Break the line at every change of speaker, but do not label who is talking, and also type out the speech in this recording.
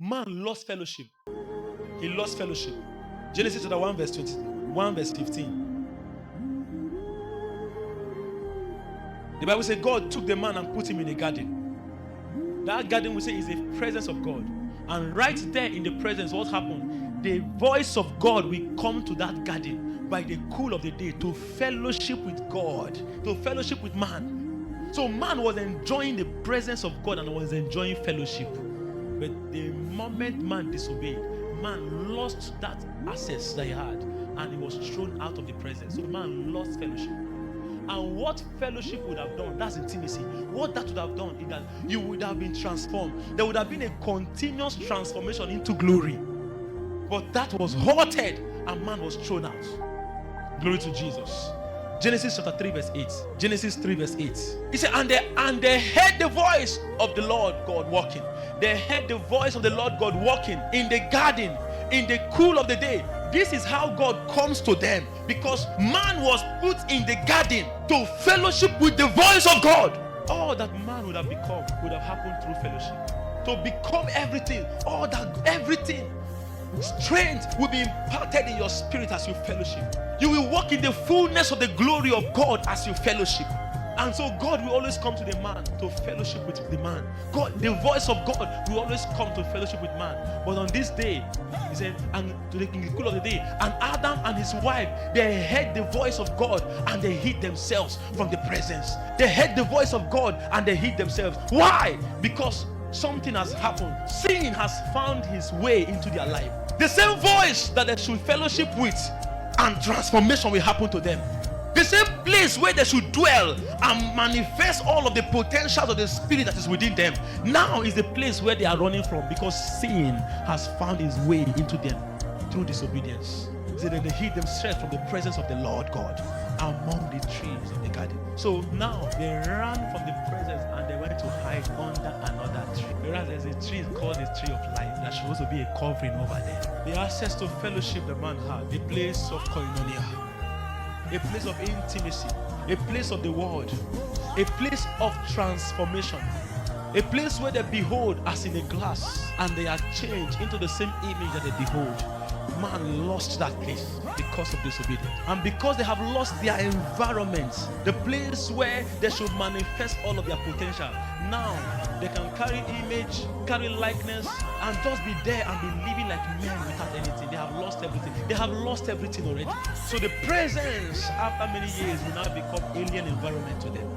Man lost fellowship. He lost fellowship. Genesis chapter 1 verse 21 verse 15. The Bible says God took the man and put him in a garden. That garden, we say, is the presence of God. And right there in the presence, what happened? The voice of God will come to that garden by the cool of the day to fellowship with God, to fellowship with man. So man was enjoying the presence of God and was enjoying fellowship. But the moment man disobeyed, man lost that access that he had and he was thrown out of the presence. So man lost fellowship. And what fellowship would have done, that's intimacy. What that would have done is that you would have been transformed. There would have been a continuous transformation into glory. But that was halted and man was thrown out. Glory to Jesus. Genesis chapter 3 verse 8. Genesis 3 verse 8. He said, and they heard the voice of the Lord God walking. They heard the voice of the Lord God walking in the garden in the cool of the day. This is how God comes to them, because man was put in the garden to fellowship with the voice of God. All that man would have become would have happened through fellowship. To become everything, all that, everything, strength will be imparted in your spirit as you fellowship. You will walk in the fullness of the glory of God as you fellowship. And so God will always come to the man to fellowship with the man. God, the voice of God will always come to fellowship with man. But on this day, he said, and in the cool of the day, and Adam and his wife, they heard the voice of God and they hid themselves from the presence. They heard the voice of God and they hid themselves. Why? Because something has happened. Sin has found his way into their life. The same voice that they should fellowship with, and transformation will happen to them. The same place where they should dwell and manifest all of the potentials of the spirit that is within them, now is the place where they are running from, because sin has found its way into them through disobedience. So then they hid themselves from the presence of the Lord God among the trees of the garden. So now they ran from the presence and they went to hide under another tree. Whereas there's a tree called the tree of life that should also be a covering over there. The access to fellowship the man had, the place of koinonia, a place of intimacy, a place of the word, a place of transformation, a place where they behold as in a glass and they are changed into the same image that they behold. Man lost that place because of disobedience, and because they have lost their environment, the place where they should manifest all of their potential. Now they can carry image, carry likeness, and just be there and be living like men without anything. They have lost everything. They have lost everything already. So the presence after many years will now become alien environment to them.